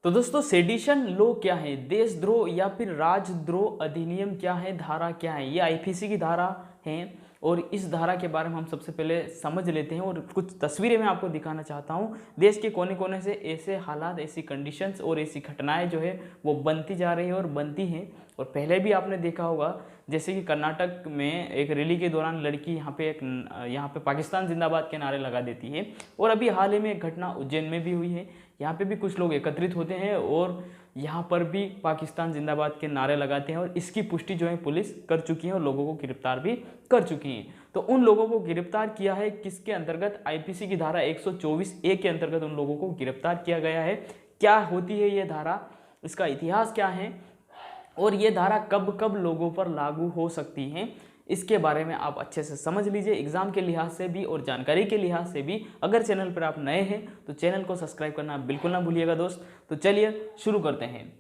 तो दोस्तों sedition law क्या है, देशद्रोह या फिर राजद्रोह अधिनियम क्या है, धारा क्या है, ये आईपीसी की धारा है। और इस धारा के बारे में हम सबसे पहले समझ लेते हैं और कुछ तस्वीरें मैं आपको दिखाना चाहता हूँ। देश के कोने कोने से ऐसे हालात, ऐसी कंडीशंस और ऐसी घटनाएं जो है वो बनती जा रही है और बनती हैं। और पहले भी आपने देखा होगा, जैसे कि कर्नाटक में एक रैली के दौरान लड़की यहाँ पे पाकिस्तान जिंदाबाद के नारे लगा देती है। और अभी हाल ही में एक घटना उज्जैन में भी हुई है, यहाँ पे भी कुछ लोग एकत्रित होते हैं और यहाँ पर भी पाकिस्तान जिंदाबाद के नारे लगाते हैं। और इसकी पुष्टि जो है पुलिस कर चुकी है और लोगों को गिरफ्तार भी कर चुकी है। तो उन लोगों को गिरफ्तार किया है किसके अंतर्गत, आईपीसी की धारा 124A के अंतर्गत उन लोगों को गिरफ्तार किया गया है। क्या होती है ये धारा, इसका इतिहास क्या है और ये धारा कब कब लोगों पर लागू हो सकती है, इसके बारे में आप अच्छे से समझ लीजिए, एग्जाम के लिहाज से भी और जानकारी के लिहाज से भी। अगर चैनल पर आप नए हैं तो चैनल को सब्सक्राइब करना बिल्कुल ना भूलिएगा दोस्त। तो चलिए शुरू करते हैं।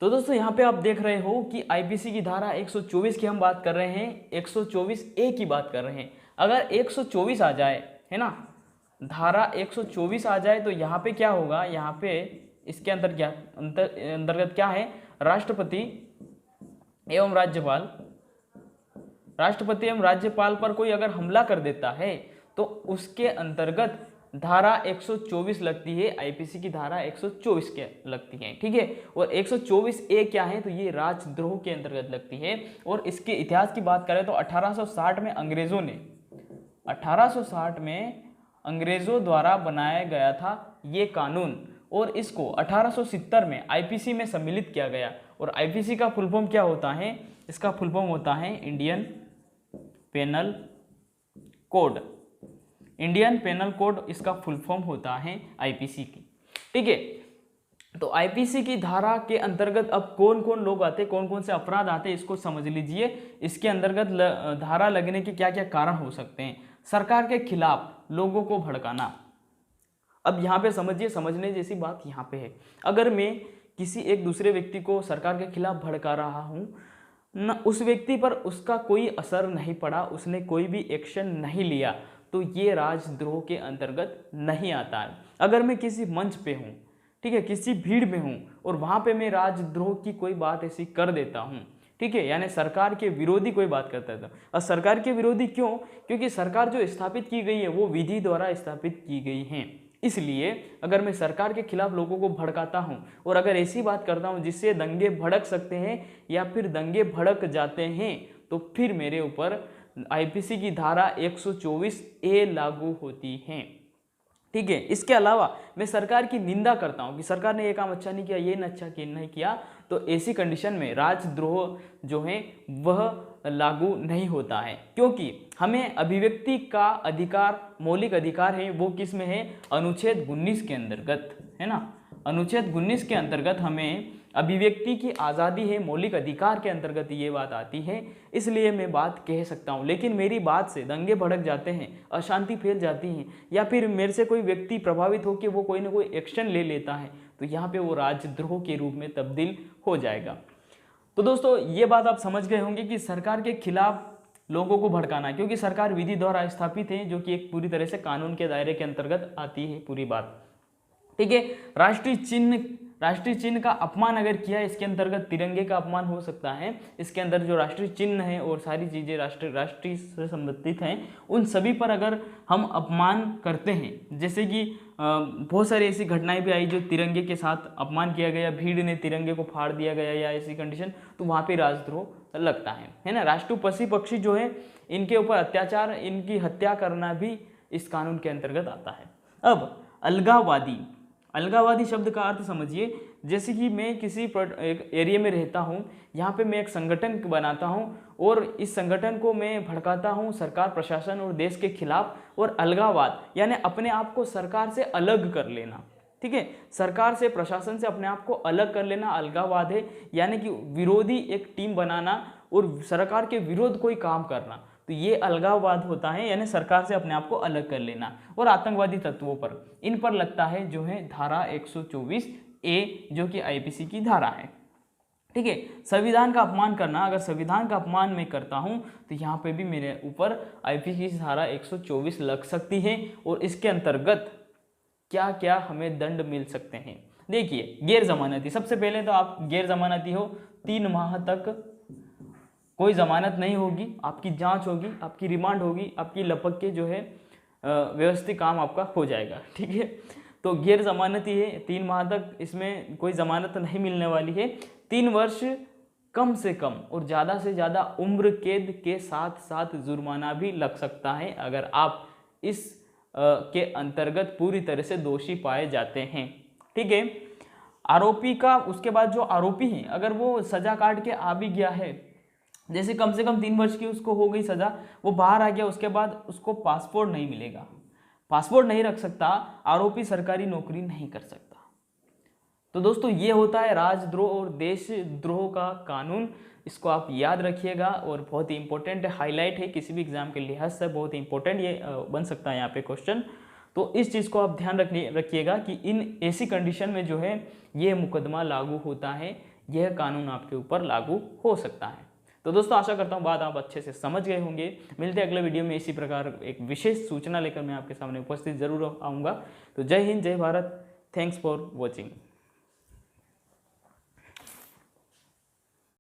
तो दोस्तों यहाँ पे आप देख रहे हो कि आईपीसी की धारा 124 की हम बात कर रहे हैं, 124A की बात कर रहे हैं। अगर 124 आ जाए, है ना, धारा 124 आ जाए तो यहाँ पे क्या होगा, यहाँ पे इसके अंतर्गत क्या है, राष्ट्रपति एवं राज्यपाल पर कोई अगर हमला कर देता है तो उसके अंतर्गत धारा 124 लगती है, आईपीसी की धारा 124 के लगती है, ठीक है। और 124A क्या है, तो ये राजद्रोह के अंतर्गत लगती है। और इसके इतिहास की बात करें तो 1860 में अंग्रेजों द्वारा बनाया गया था ये कानून, और इसको 1870 में आईपीसी में सम्मिलित किया गया। और आईपीसी का फुल फॉर्म क्या होता है, इसका फुल फॉर्म होता है Indian penal code. Indian penal code इसका फुल फॉर्म होता है आईपीसी की, ठीक है। तो आईपीसी की धारा के अंतर्गत अब कौन कौन लोग आते, कौन कौन से अपराध आते, इसको समझ लीजिए। इसके अंतर्गत धारा लगने के क्या क्या कारण हो सकते हैं। सरकार के खिलाफ लोगों को भड़काना। अब यहाँ पे समझिए, समझने जैसी बात यहाँ पे है। अगर मैं किसी एक दूसरे व्यक्ति को सरकार के खिलाफ भड़का रहा हूँ न, उस व्यक्ति पर उसका कोई असर नहीं पड़ा, उसने कोई भी एक्शन नहीं लिया, तो ये राजद्रोह के अंतर्गत नहीं आता है। अगर मैं किसी मंच पे हूँ, ठीक है, किसी भीड़ में हूँ और वहाँ पे मैं राजद्रोह की कोई बात ऐसी कर देता हूँ, ठीक है, यानी सरकार के विरोधी कोई बात करता था। और सरकार के विरोधी क्यों, क्योंकि सरकार जो स्थापित की गई है वो विधि द्वारा स्थापित की गई है। इसलिए अगर मैं सरकार के खिलाफ लोगों को भड़काता हूं और अगर ऐसी बात करता हूं जिससे दंगे भड़क सकते हैं या फिर दंगे भड़क जाते हैं, तो फिर मेरे ऊपर आईपीसी की धारा 124A लागू होती है, ठीक है। इसके अलावा मैं सरकार की निंदा करता हूं कि सरकार ने ये काम अच्छा नहीं किया, ये अच्छा नहीं किया, तो ऐसी कंडीशन में राजद्रोह जो है वह लागू नहीं होता है। क्योंकि हमें अभिव्यक्ति का अधिकार, मौलिक अधिकार है, वो किस में है, अनुच्छेद 19 के अंतर्गत, है ना। अनुच्छेद 19 के अंतर्गत हमें अभिव्यक्ति की आज़ादी है, मौलिक अधिकार के अंतर्गत ये बात आती है। इसलिए मैं बात कह सकता हूँ, लेकिन मेरी बात से दंगे भड़क जाते हैं, अशांति फैल जाती है, या फिर मेरे से कोई व्यक्ति प्रभावित होकर वो कोई ना कोई एक्शन ले लेता है, तो यहाँ पे वो राजद्रोह के रूप में तब्दील हो जाएगा। तो दोस्तों ये बात आप समझ गए होंगे कि सरकार के खिलाफ लोगों को भड़काना, क्योंकि सरकार विधि द्वारा स्थापित है, जो कि एक पूरी तरह से कानून के दायरे के अंतर्गत आती है पूरी बात, ठीक है। राष्ट्रीय चिन्ह का अपमान अगर किया, इसके अंतर्गत तिरंगे का अपमान हो सकता है। इसके अंदर जो राष्ट्रीय चिन्ह है और सारी चीज़ें राष्ट्रीय से संबंधित हैं, उन सभी पर अगर हम अपमान करते हैं, जैसे कि बहुत सारी ऐसी घटनाएं भी आई जो तिरंगे के साथ अपमान किया गया, भीड़ ने तिरंगे को फाड़ दिया गया या ऐसी कंडीशन, तो वहाँ पे राजद्रोह लगता है ना। राष्ट्रीय पशु पक्षी जो है इनके ऊपर अत्याचार, इनकी हत्या करना भी इस कानून के अंतर्गत आता है। अब अलगाववादी शब्द का अर्थ समझिए। जैसे कि मैं किसी एक एरिया में रहता हूँ, यहाँ पे मैं एक संगठन बनाता हूँ और इस संगठन को मैं भड़काता हूँ सरकार, प्रशासन और देश के खिलाफ। और अलगाववाद यानी अपने आप को सरकार से अलग कर लेना, ठीक है, सरकार से, प्रशासन से अपने आप को अलग कर लेना अलगाववाद है। यानी कि विरोधी एक टीम बनाना और सरकार के विरोध कोई काम करना, तो ये अलगाववाद होता है, यानी सरकार से अपने आप को अलग कर लेना। और आतंकवादी तत्वों पर, इन पर लगता है जो है धारा 124A, जो कि आईपीसी की धारा है, ठीक है। संविधान का अपमान करना, अगर संविधान का अपमान मैं करता हूं तो यहाँ पे भी मेरे ऊपर आईपीसी की धारा 124 लग सकती है। और इसके अंतर्गत क्या क्या हमें दंड मिल सकते हैं। देखिए गैर जमानती, सबसे पहले तो आप गैर जमानती हो, 3 माह तक कोई जमानत नहीं होगी, आपकी जांच होगी, आपकी रिमांड होगी, आपकी लपक के जो है व्यवस्थित काम आपका हो जाएगा, ठीक है। तो गैर जमानती है, 3 माह तक इसमें कोई जमानत नहीं मिलने वाली है, 3 वर्ष कम से कम और ज़्यादा से ज़्यादा उम्र कैद के साथ साथ जुर्माना भी लग सकता है अगर आप इस के अंतर्गत पूरी तरह से दोषी पाए जाते हैं, ठीक है। आरोपी का उसके बाद जो आरोपी है अगर वो सजा काट के आ भी गया है, जैसे कम से कम 3 वर्ष की उसको हो गई सजा, वो बाहर आ गया, उसके बाद उसको पासपोर्ट नहीं मिलेगा, पासपोर्ट नहीं रख सकता, आरोपी सरकारी नौकरी नहीं कर सकता। तो दोस्तों ये होता है राजद्रोह और देशद्रोह का कानून, इसको आप याद रखिएगा और बहुत ही इंपॉर्टेंट हाईलाइट है किसी भी एग्जाम के लिहाज से, बहुत ही इंपॉर्टेंट ये बन सकता है यहाँ पे क्वेश्चन। तो इस चीज़ को आप ध्यान रखिएगा कि इन ऐसी कंडीशन में जो है ये मुकदमा लागू होता है, यह कानून आपके ऊपर लागू हो सकता है। तो दोस्तों आशा करता हूँ बात आप अच्छे से समझ गए होंगे। मिलते हैं अगले वीडियो में, इसी प्रकार एक विशेष सूचना लेकर मैं आपके सामने उपस्थित जरूर आऊँगा। तो जय हिंद, जय भारत, थैंक्स फॉर वॉचिंग।